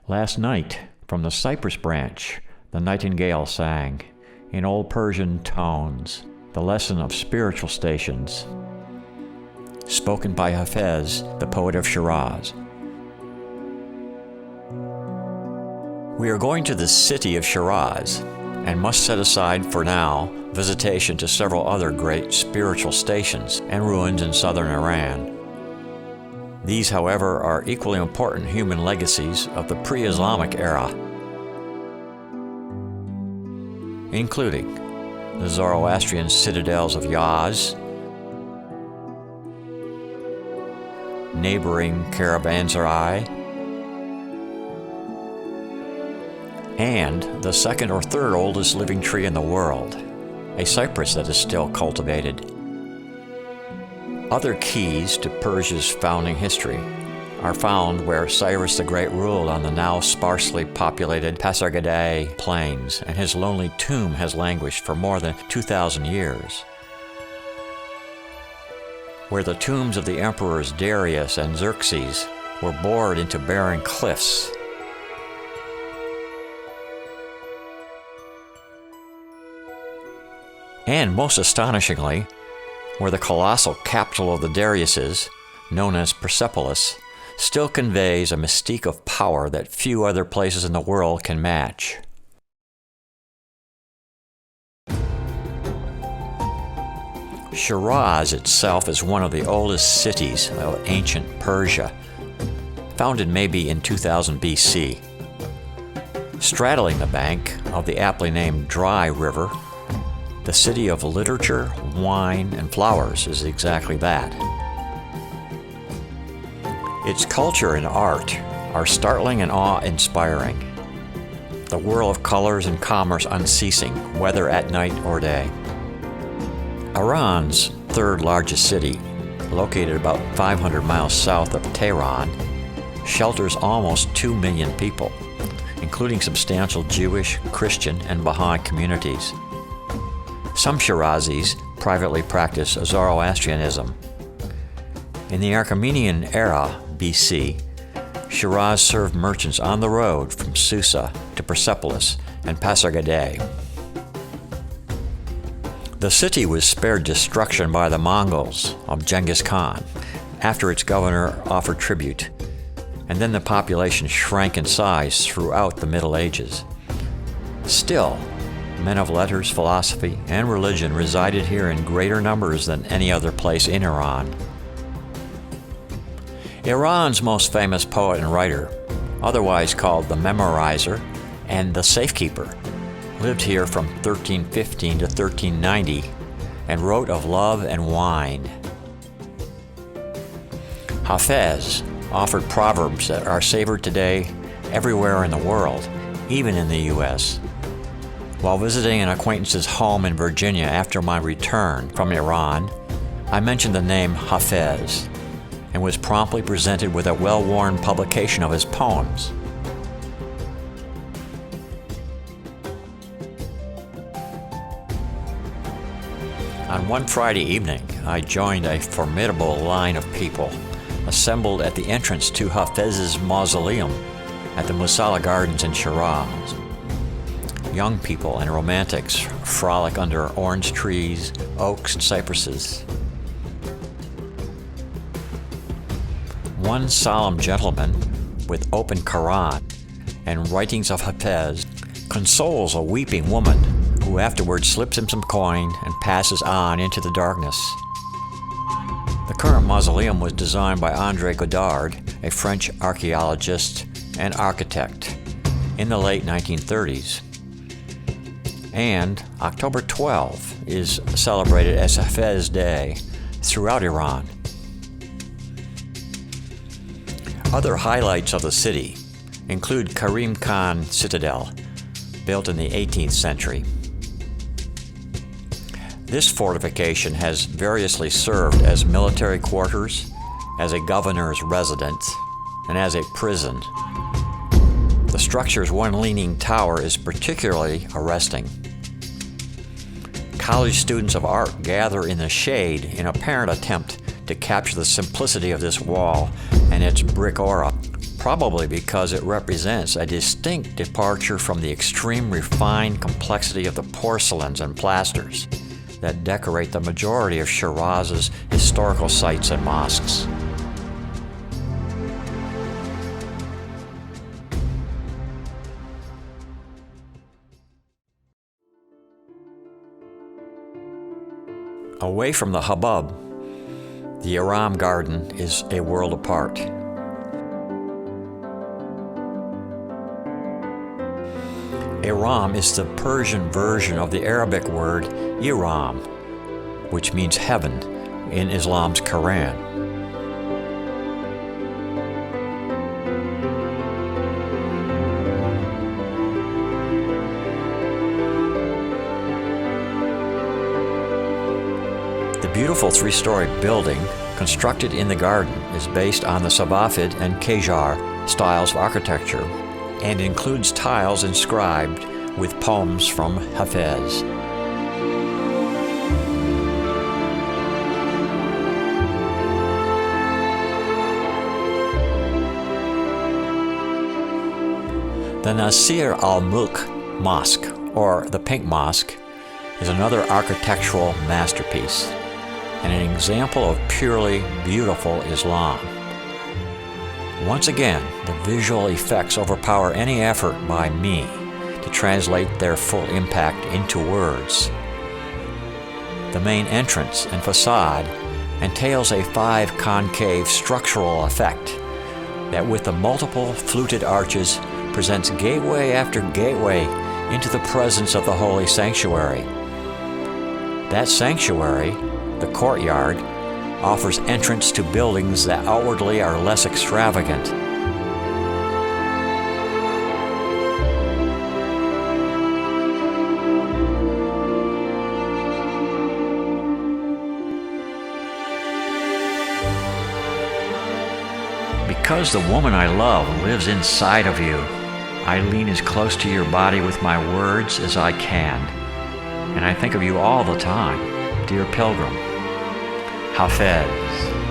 Last night, from the cypress branch, the nightingale sang, in old Persian tones, the lesson of spiritual stations, spoken by Hafez, the poet of Shiraz. We are going to the city of Shiraz, and must set aside for now visitation to several other great spiritual stations and ruins in southern Iran. These, however, are equally important human legacies of the pre-Islamic era, including the Zoroastrian citadels of Yaz, neighboring Caravanserai, and the second or third oldest living tree in the world, a cypress that is still cultivated. Other keys to Persia's founding history are found where Cyrus the Great ruled on the now sparsely populated Pasargadae plains, and his lonely tomb has languished for more than 2,000 years. Where the tombs of the emperors Darius and Xerxes were bored into barren cliffs. And most astonishingly, where the colossal capital of the Dariuses, known as Persepolis, still conveys a mystique of power that few other places in the world can match. Shiraz itself is one of the oldest cities of ancient Persia, founded maybe in 2000 BC. Straddling the bank of the aptly named Dry River, the city of literature, wine, and flowers is exactly that. Its culture and art are startling and awe-inspiring. The whirl of colors and commerce unceasing, whether at night or day. Iran's third largest city, located about 500 miles south of Tehran, shelters almost 2 million people, including substantial Jewish, Christian, and Baha'i communities. Some Shirazis privately practice Zoroastrianism. In the Achaemenian era, BC, Shiraz served merchants on the road from Susa to Persepolis and Pasargadae. The city was spared destruction by the Mongols of Genghis Khan after its governor offered tribute, and then the population shrank in size throughout the Middle Ages. Still, men of letters, philosophy, and religion resided here in greater numbers than any other place in Iran. Iran's most famous poet and writer, otherwise called the Memorizer and the Safekeeper, lived here from 1315 to 1390 and wrote of love and wine. Hafez offered proverbs that are savored today everywhere in the world, even in the U.S. While visiting an acquaintance's home in Virginia after my return from Iran, I mentioned the name Hafez and was promptly presented with a well-worn publication of his poems. On one Friday evening, I joined a formidable line of people assembled at the entrance to Hafez's mausoleum at the Musalla Gardens in Shiraz. Young people and romantics frolic under orange trees, oaks, and cypresses. One solemn gentleman with open Quran and writings of Hafez consoles a weeping woman who afterwards slips him some coin and passes on into the darkness. The current mausoleum was designed by André Godard, a French archaeologist and architect, in the late 1930s. And October 12 is celebrated as Hafez Day throughout Iran. Other highlights of the city include Karim Khan Citadel, built in the 18th century. This fortification has variously served as military quarters, as a governor's residence, and as a prison. The structure's one leaning tower is particularly arresting. College students of art gather in the shade in apparent attempt to capture the simplicity of this wall and its brick aura, probably because it represents a distinct departure from the extreme refined complexity of the porcelains and plasters that decorate the majority of Shiraz's historical sites and mosques. Away from the hubbub, the Iram garden is a world apart. Iram is the Persian version of the Arabic word Iram, which means heaven in Islam's Quran. The beautiful three-story building constructed in the garden is based on the Safavid and Qajar styles of architecture and includes tiles inscribed with poems from Hafez. The Nasir al-Mulk Mosque, or the Pink Mosque, is another architectural masterpiece and an example of purely beautiful Islam. Once again, the visual effects overpower any effort by me to translate their full impact into words. The main entrance and facade entails a 5 concave structural effect that, with the multiple fluted arches, presents gateway after gateway into the presence of the holy sanctuary. That sanctuary, the courtyard, offers entrance to buildings that outwardly are less extravagant. Because the woman I love lives inside of you, I lean as close to your body with my words as I can. And I think of you all the time, dear pilgrim. Hafez.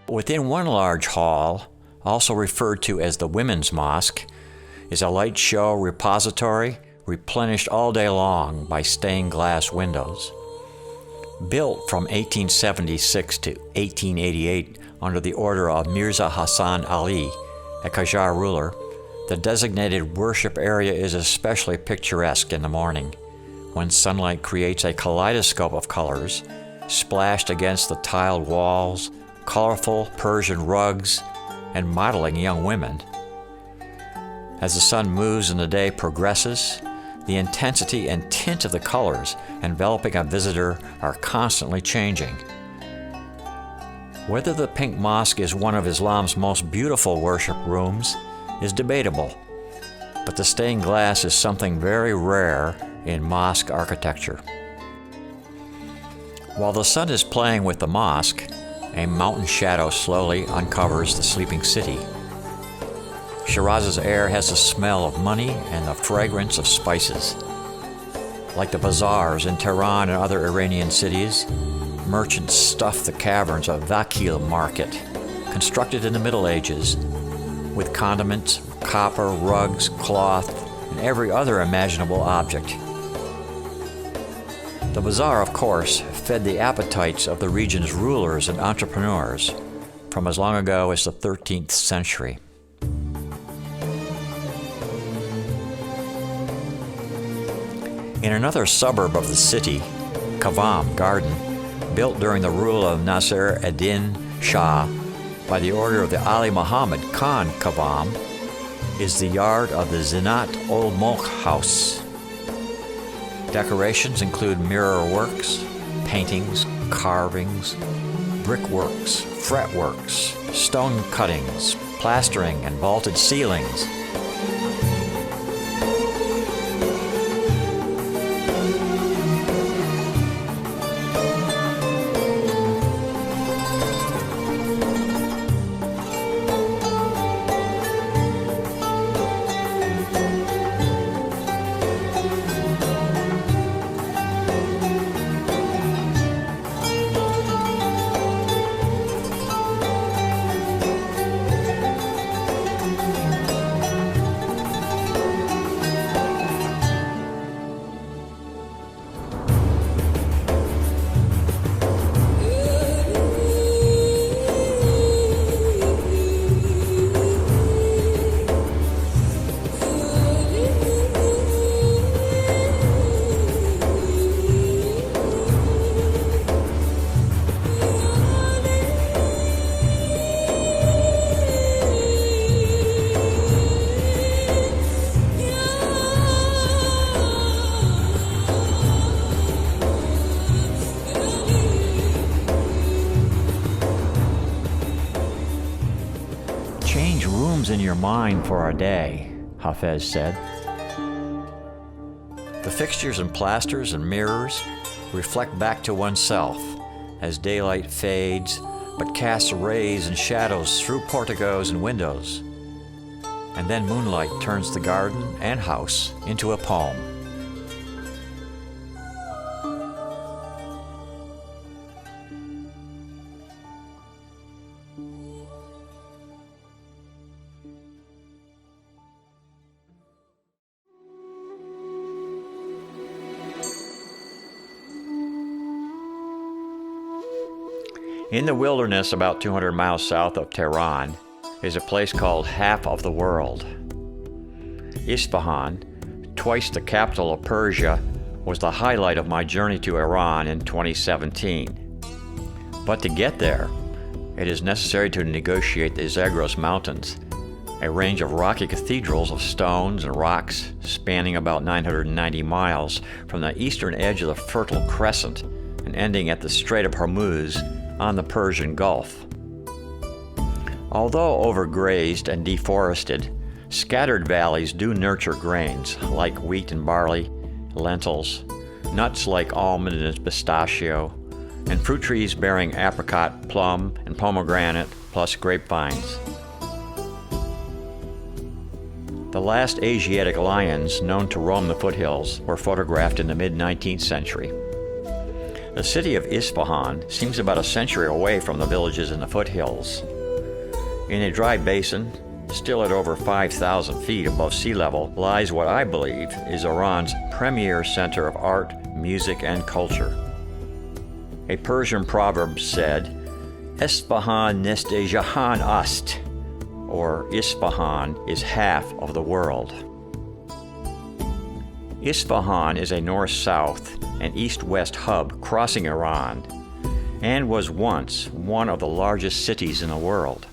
Within one large hall, also referred to as the Women's Mosque, is a light show repository replenished all day long by stained glass windows. Built from 1876 to 1888 under the order of Mirza Hassan Ali, a Qajar ruler, the designated worship area is especially picturesque in the morning, when sunlight creates a kaleidoscope of colors, splashed against the tiled walls, colorful Persian rugs, and modeling young women. As the sun moves and the day progresses, the intensity and tint of the colors enveloping a visitor are constantly changing. Whether the Pink Mosque is one of Islam's most beautiful worship rooms is debatable, but the stained glass is something very rare in mosque architecture. While the sun is playing with the mosque, a mountain shadow slowly uncovers the sleeping city. Shiraz's air has the smell of money and the fragrance of spices. Like the bazaars in Tehran and other Iranian cities, merchants stuff the caverns of Vakil Market, constructed in the Middle Ages, with condiments, copper, rugs, cloth, and every other imaginable object. The bazaar, of course, fed the appetites of the region's rulers and entrepreneurs from as long ago as the 13th century. In another suburb of the city, Kavam Garden, built during the rule of Nasir ad-Din Shah by the order of the Ali Muhammad Khan Kavam, is the yard of the Zinat ul Mulk House. Decorations include mirror works, paintings, carvings, brickworks, fretworks, stone cuttings, plastering, and vaulted ceilings. Change rooms in your mind for a day, Hafez said. The fixtures and plasters and mirrors reflect back to oneself as daylight fades but casts rays and shadows through porticos and windows. And then moonlight turns the garden and house into a poem. In the wilderness about 200 miles south of Tehran is a place called Half of the World. Isfahan, twice the capital of Persia, was the highlight of my journey to Iran in 2017. But to get there, it is necessary to negotiate the Zagros Mountains, a range of rocky cathedrals of stones and rocks spanning about 990 miles from the eastern edge of the Fertile Crescent and ending at the Strait of Hormuz on the Persian Gulf. Although overgrazed and deforested, scattered valleys do nurture grains like wheat and barley, lentils, nuts like almond and pistachio, and fruit trees bearing apricot, plum, and pomegranate, plus grapevines. The last Asiatic lions known to roam the foothills were photographed in the mid-19th century. The city of Isfahan seems about a century away from the villages in the foothills. In a dry basin, still at over 5,000 feet above sea level, lies what I believe is Iran's premier center of art, music, and culture. A Persian proverb said, Isfahan neste jahan ast, or Isfahan is half of the world. Isfahan is a north-south and east-west hub crossing Iran and was once one of the largest cities in the world.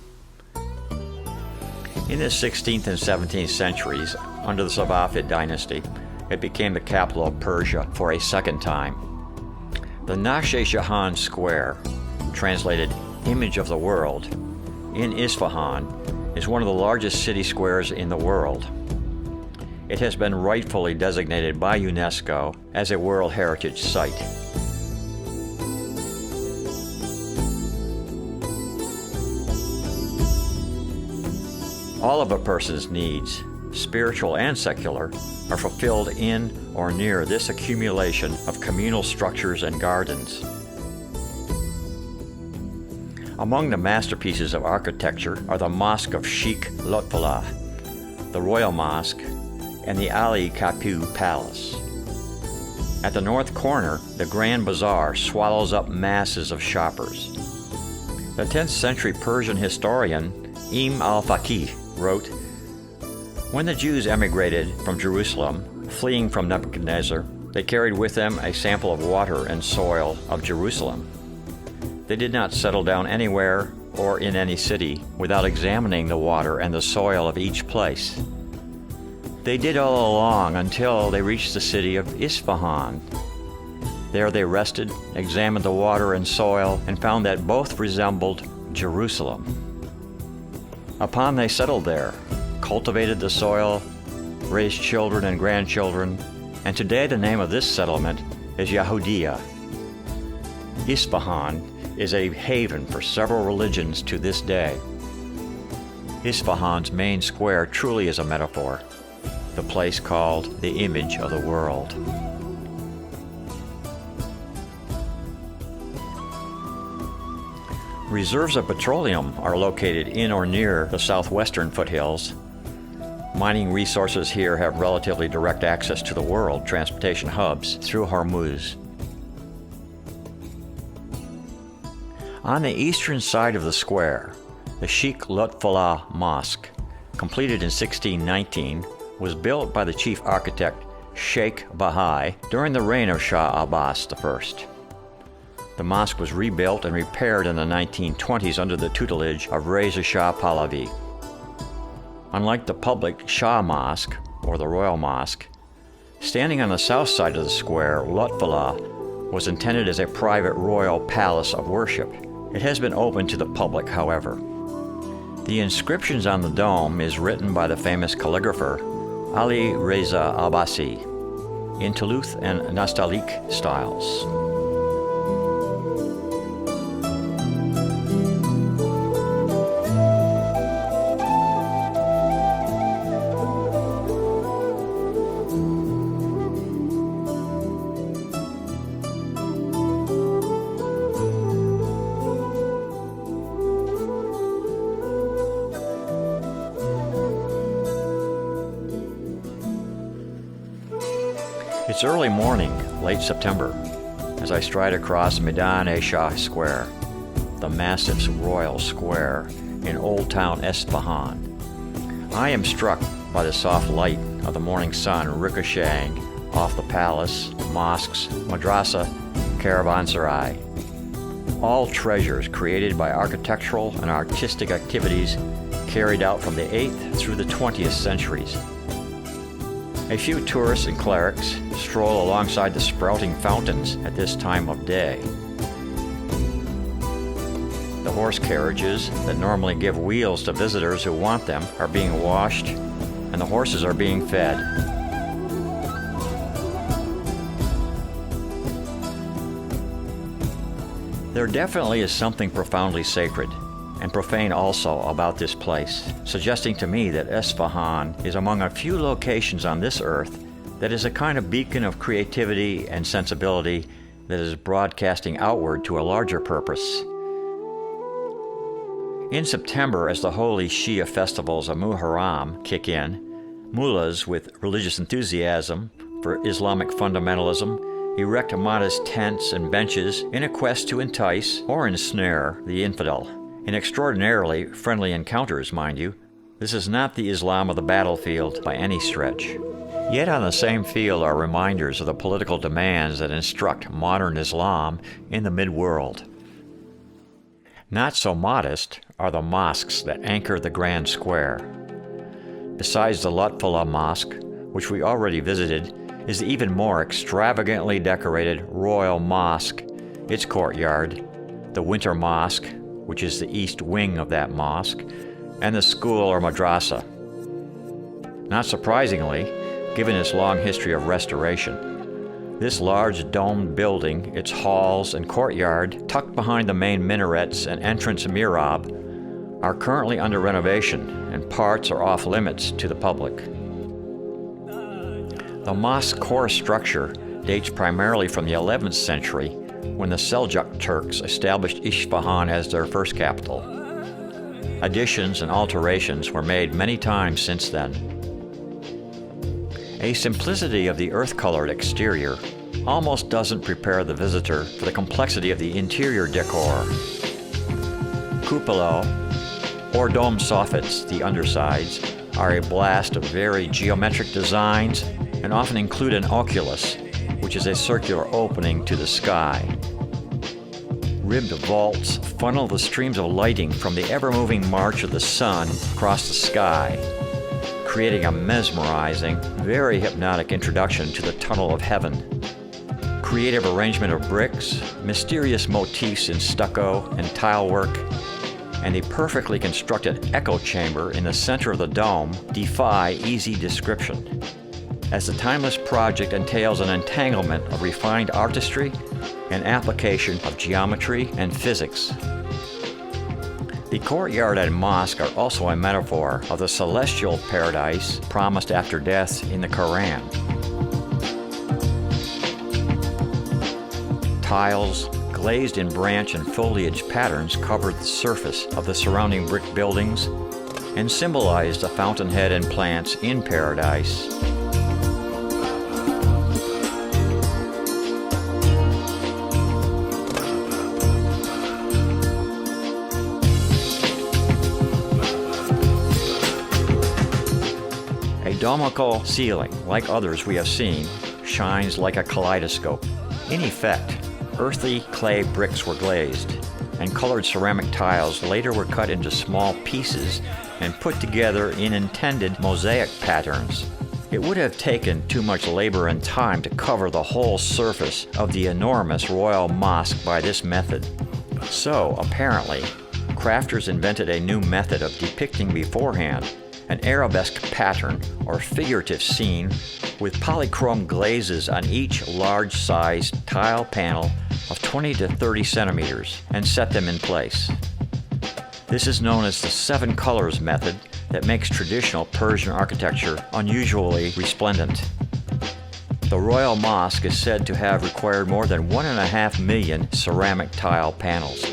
In the 16th and 17th centuries, under the Safavid dynasty, it became the capital of Persia for a second time. The Nakhsh Jahan Square, translated Image of the World, in Isfahan is one of the largest city squares in the world. It has been rightfully designated by UNESCO as a World Heritage Site. All of a person's needs, spiritual and secular, are fulfilled in or near this accumulation of communal structures and gardens. Among the masterpieces of architecture are the Mosque of Sheikh Lutfullah, the Royal Mosque, and the Ali Kapu Palace. At the north corner, the Grand Bazaar swallows up masses of shoppers. The 10th century Persian historian Ibn al-Faqih wrote, "When the Jews emigrated from Jerusalem, fleeing from Nebuchadnezzar, they carried with them a sample of water and soil of Jerusalem. They did not settle down anywhere or in any city without examining the water and the soil of each place. They did all along until they reached the city of Isfahan. There they rested, examined the water and soil, and found that both resembled Jerusalem. Upon they settled there, cultivated the soil, raised children and grandchildren, and today the name of this settlement is Yahudiya. Isfahan is a haven for several religions to this day. Isfahan's main square truly is a metaphor, the place called the image of the world." Reserves of petroleum are located in or near the southwestern foothills. Mining resources here have relatively direct access to the world transportation hubs through Hormuz. On the eastern side of the square, the Sheikh Lutfullah Mosque, completed in 1619, was built by the chief architect Sheikh Bahai during the reign of Shah Abbas I. The mosque was rebuilt and repaired in the 1920s under the tutelage of Reza Shah Pahlavi. Unlike the public Shah Mosque, or the Royal Mosque, standing on the south side of the square, Lutfullah was intended as a private royal palace of worship. It has been open to the public, however. The inscriptions on the dome is written by the famous calligrapher Ali Reza Abbasi in Toulouse and Nastaliq styles. It's early morning, late September, as I stride across Meydan-e-Shah Square, the massive royal square in Old Town Isfahan. I am struck by the soft light of the morning sun ricocheting off the palace, mosques, madrasa, caravanserai. All treasures created by architectural and artistic activities carried out from the 8th through the 20th centuries. A few tourists and clerics stroll alongside the sprouting fountains at this time of day. The horse carriages that normally give wheels to visitors who want them are being washed, and the horses are being fed. There definitely is something profoundly sacred and profane also about this place, suggesting to me that Isfahan is among a few locations on this earth that is a kind of beacon of creativity and sensibility that is broadcasting outward to a larger purpose. In September, as the holy Shia festivals of Muharram kick in, mullahs with religious enthusiasm for Islamic fundamentalism erect modest tents and benches in a quest to entice or ensnare the infidel. In extraordinarily friendly encounters, mind you. This is not the Islam of the battlefield by any stretch. Yet on the same field are reminders of the political demands that instruct modern Islam in the mid-world. Not so modest are the mosques that anchor the Grand Square. Besides the Lutfullah Mosque, which we already visited, is the even more extravagantly decorated Royal Mosque, its courtyard, the Winter Mosque, which is the east wing of that mosque, and the school or madrasa. Not surprisingly, given its long history of restoration, this large domed building, its halls and courtyard, tucked behind the main minarets and entrance mihrab, are currently under renovation, and parts are off limits to the public. The mosque core structure dates primarily from the 11th century, when the Seljuk Turks established Isfahan as their first capital. Additions and alterations were made many times since then. A simplicity of the earth-colored exterior almost doesn't prepare the visitor for the complexity of the interior decor. Cupola, or dome soffits, the undersides, are a blast of very geometric designs and often include an oculus, which is a circular opening to the sky. Ribbed vaults funnel the streams of lighting from the ever-moving march of the sun across the sky, creating a mesmerizing, very hypnotic introduction to the tunnel of heaven. Creative arrangement of bricks, mysterious motifs in stucco and tile work, and a perfectly constructed echo chamber in the center of the dome defy easy description, as the timeless project entails an entanglement of refined artistry and application of geometry and physics. The courtyard and mosque are also a metaphor of the celestial paradise promised after death in the Quran. Tiles, glazed in branch and foliage patterns covered the surface of the surrounding brick buildings and symbolized the fountainhead and plants in paradise. A domical ceiling, like others we have seen, shines like a kaleidoscope. In effect, earthy clay bricks were glazed, and colored ceramic tiles later were cut into small pieces and put together in intended mosaic patterns. It would have taken too much labor and time to cover the whole surface of the enormous royal mosque by this method. So, apparently, crafters invented a new method of depicting beforehand an arabesque pattern or figurative scene with polychrome glazes on each large-sized tile panel of 20 to 30 centimeters and set them in place. This is known as the 7 colors method that makes traditional Persian architecture unusually resplendent. The Royal Mosque is said to have required more than 1.5 million ceramic tile panels.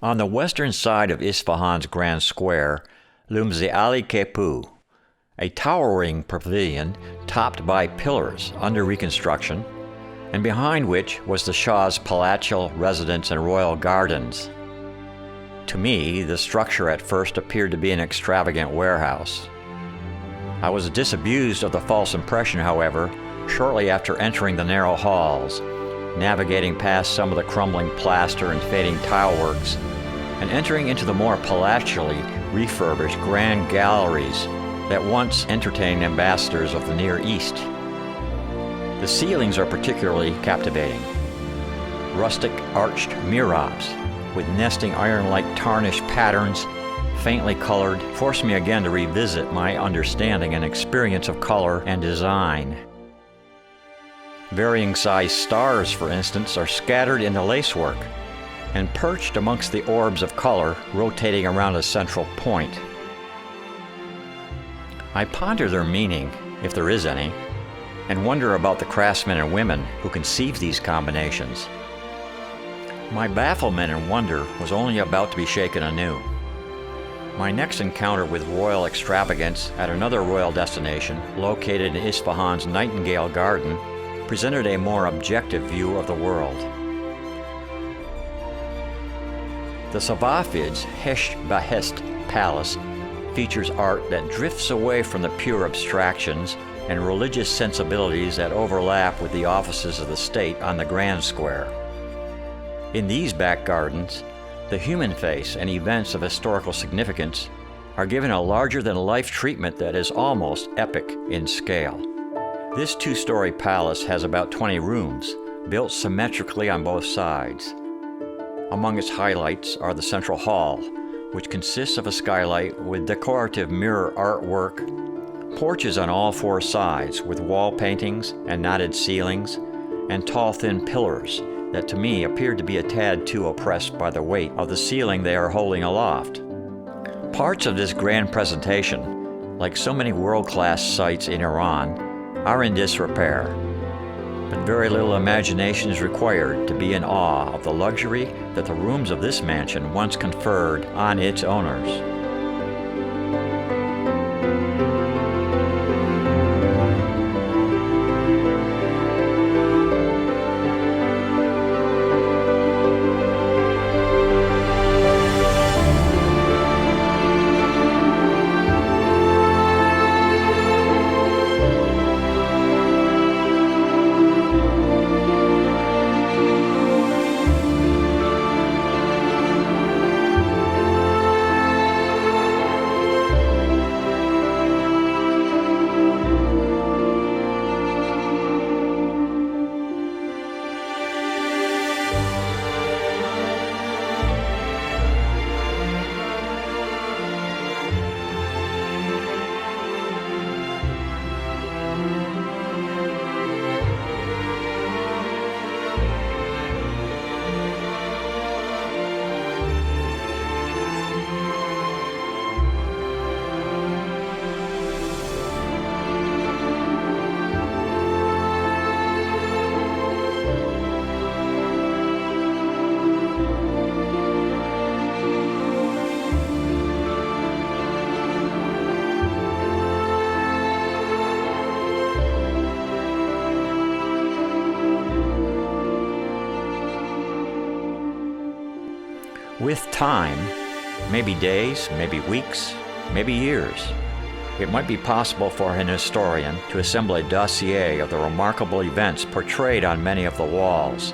On the western side of Isfahan's Grand Square looms the Ali Kepu, a towering pavilion topped by pillars under reconstruction, and behind which was the Shah's palatial residence and royal gardens. To me, the structure at first appeared to be an extravagant warehouse. I was disabused of the false impression, however, shortly after entering the narrow halls, navigating past some of the crumbling plaster and fading tile works, and entering into the more palatially refurbished grand galleries that once entertained ambassadors of the Near East. The ceilings are particularly captivating. Rustic arched mihrabs with nesting iron-like tarnished patterns, faintly colored, force me again to revisit my understanding and experience of color and design. Varying sized stars, for instance, are scattered in the lacework and perched amongst the orbs of color rotating around a central point. I ponder their meaning, if there is any, and wonder about the craftsmen and women who conceived these combinations. My bafflement and wonder was only about to be shaken anew. My next encounter with royal extravagance at another royal destination, located in Isfahan's Nightingale Garden, presented a more objective view of the world. The Safavids' Hesh Behest Palace features art that drifts away from the pure abstractions and religious sensibilities that overlap with the offices of the state on the Grand Square. In these back gardens, the human face and events of historical significance are given a larger-than-life treatment that is almost epic in scale. This two-story palace has about 20 rooms, built symmetrically on both sides. Among its highlights are the central hall, which consists of a skylight with decorative mirror artwork, porches on all four sides with wall paintings and knotted ceilings, and tall thin pillars that to me appeared to be a tad too oppressed by the weight of the ceiling they are holding aloft. Parts of this grand presentation, like so many world-class sites in Iran, are in disrepair, but very little imagination is required to be in awe of the luxury that the rooms of this mansion once conferred on its owners. With time, maybe days, maybe weeks, maybe years, it might be possible for an historian to assemble a dossier of the remarkable events portrayed on many of the walls,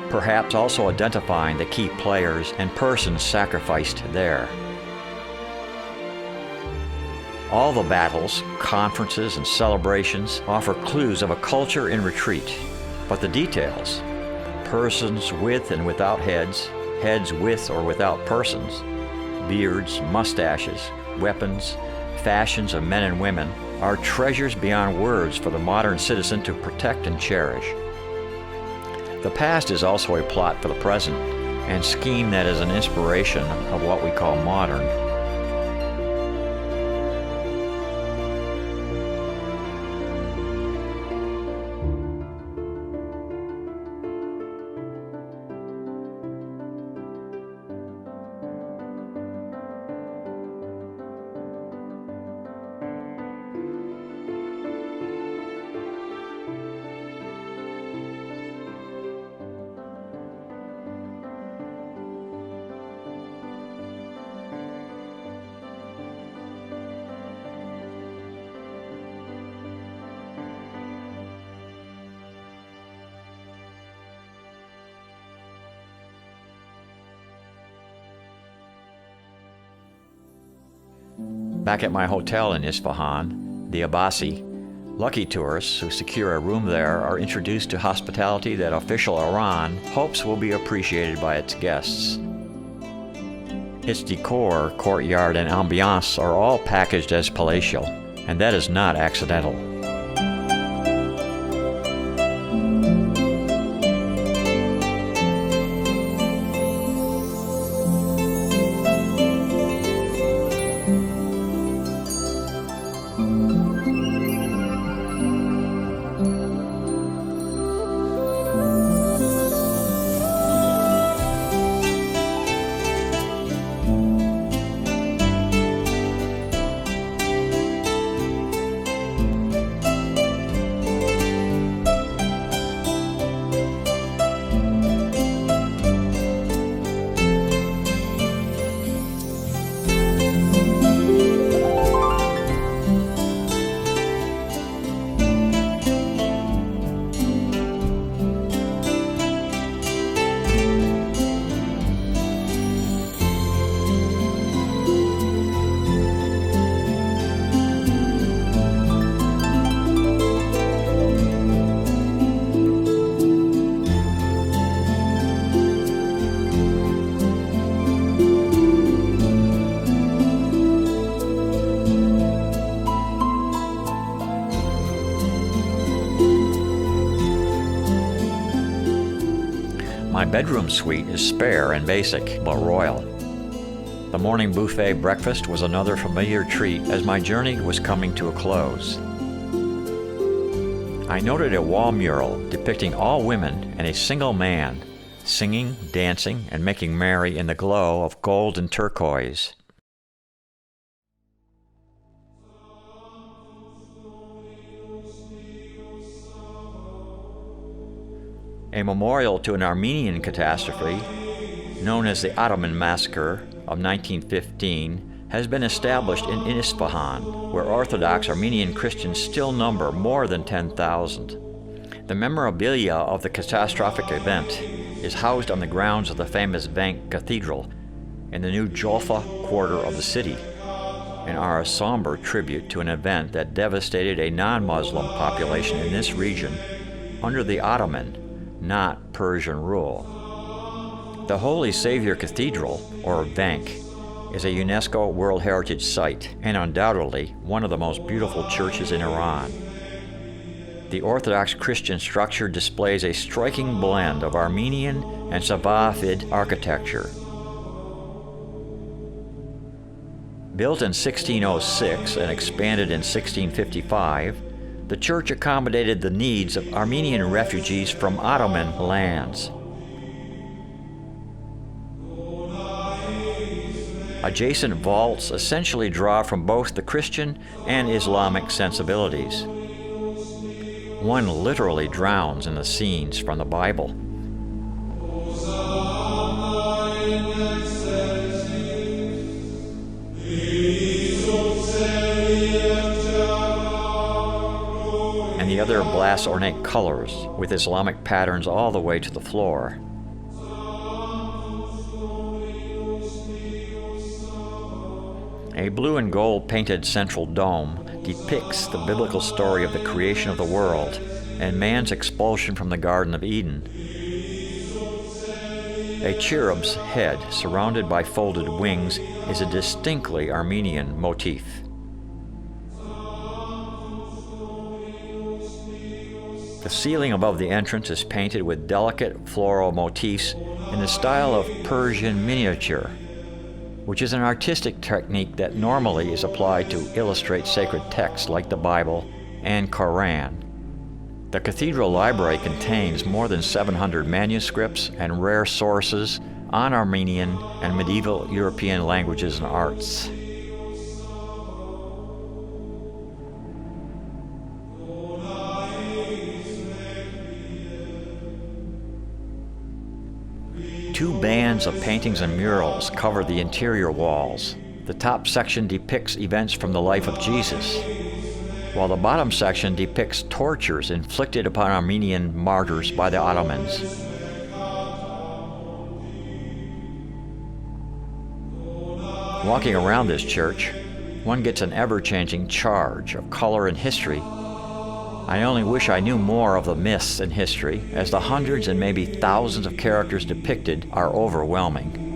perhaps also identifying the key players and persons sacrificed there. All the battles, conferences, and celebrations offer clues of a culture in retreat, but the details, persons with and without heads, heads with or without persons, beards, mustaches, weapons, fashions of men and women, are treasures beyond words for the modern citizen to protect and cherish. The past is also a plot for the present, and scheme that is an inspiration of what we call modern. Back at my hotel in Isfahan, the Abbasi, lucky tourists who secure a room there are introduced to hospitality that official Iran hopes will be appreciated by its guests. Its decor, courtyard, and ambiance are all packaged as palatial, and that is not accidental. bedroom suite is spare and basic, but royal. The morning buffet breakfast was another familiar treat as my journey was coming to a close. I noted a wall mural depicting all women and a single man, singing, dancing, and making merry in the glow of gold and turquoise. A memorial to an Armenian catastrophe, known as the Ottoman Massacre of 1915, has been established in Isfahan, where Orthodox Armenian Christians still number more than 10,000. The memorabilia of the catastrophic event is housed on the grounds of the famous Vank Cathedral in the new Jolfa quarter of the city, and are a somber tribute to an event that devastated a non-Muslim population in this region under the Ottoman, not Persian rule. The Holy Savior Cathedral, or Vank, is a UNESCO World Heritage Site and undoubtedly one of the most beautiful churches in Iran. The Orthodox Christian structure displays a striking blend of Armenian and Safavid architecture. Built in 1606 and expanded in 1655, the church accommodated the needs of Armenian refugees from Ottoman lands. Adjacent vaults essentially draw from both the Christian and Islamic sensibilities. One literally drowns in the scenes from the Bible. And the other blasts ornate colors with Islamic patterns all the way to the floor. A blue and gold painted central dome depicts the biblical story of the creation of the world and man's expulsion from the Garden of Eden. A cherub's head surrounded by folded wings is a distinctly Armenian motif. The ceiling above the entrance is painted with delicate floral motifs in the style of Persian miniature, which is an artistic technique that normally is applied to illustrate sacred texts like the Bible and Quran. The cathedral library contains more than 700 manuscripts and rare sources on Armenian and medieval European languages and arts. Two bands of paintings and murals cover the interior walls. The top section depicts events from the life of Jesus, while the bottom section depicts tortures inflicted upon Armenian martyrs by the Ottomans. Walking around this church, one gets an ever-changing charge of color and history. I only wish I knew more of the myths and history, as the hundreds and maybe thousands of characters depicted are overwhelming.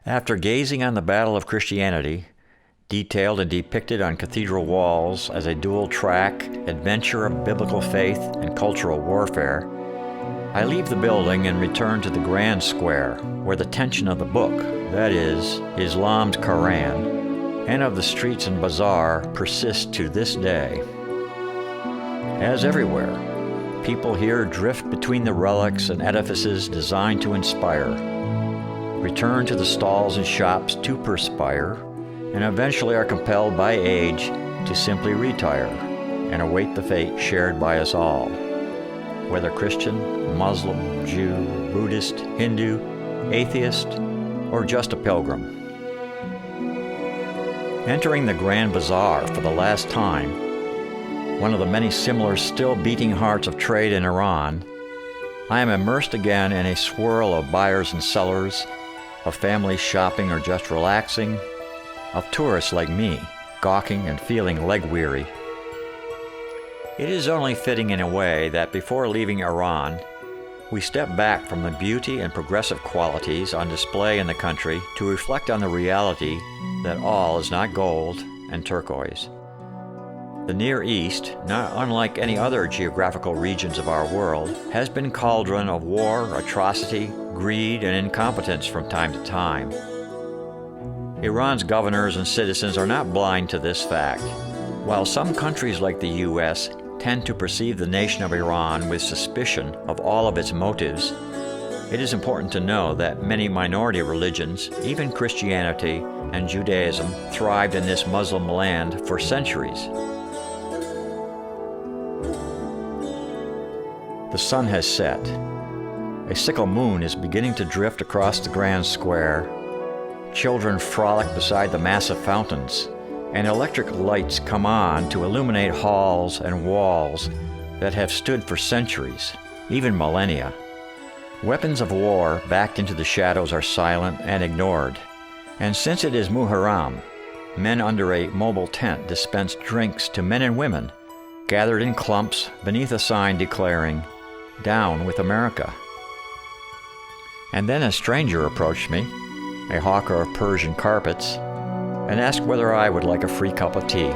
After gazing on the battle of Christianity, detailed and depicted on cathedral walls as a dual-track adventure of biblical faith and cultural warfare, I leave the building and return to the Grand Square, where the tension of the book, that is, Islam's Quran, and of the streets and bazaar persists to this day. As everywhere, people here drift between the relics and edifices designed to inspire, return to the stalls and shops to perspire, and eventually are compelled by age to simply retire and await the fate shared by us all, whether Christian, Muslim, Jew, Buddhist, Hindu, atheist, or just a pilgrim. Entering the Grand Bazaar for the last time, one of the many similar still beating hearts of trade in Iran, I am immersed again in a swirl of buyers and sellers, of families shopping or just relaxing, of tourists like me, gawking and feeling leg-weary. It is only fitting in a way that before leaving Iran, we step back from the beauty and progressive qualities on display in the country to reflect on the reality that all is not gold and turquoise. The Near East, not unlike any other geographical regions of our world, has been cauldron of war, atrocity, greed, and incompetence from time to time. Iran's governors and citizens are not blind to this fact. While some countries like the U.S. tend to perceive the nation of Iran with suspicion of all of its motives, it is important to know that many minority religions, even Christianity and Judaism, thrived in this Muslim land for centuries. The sun has set. A sickle moon is beginning to drift across the grand square. Children frolic beside the massive fountains, and electric lights come on to illuminate halls and walls that have stood for centuries, even millennia. Weapons of war backed into the shadows are silent and ignored. And since it is Muharram, men under a mobile tent dispense drinks to men and women, gathered in clumps beneath a sign declaring, "Down with America." And then a stranger approached me, a hawker of Persian carpets, and asked whether I would like a free cup of tea.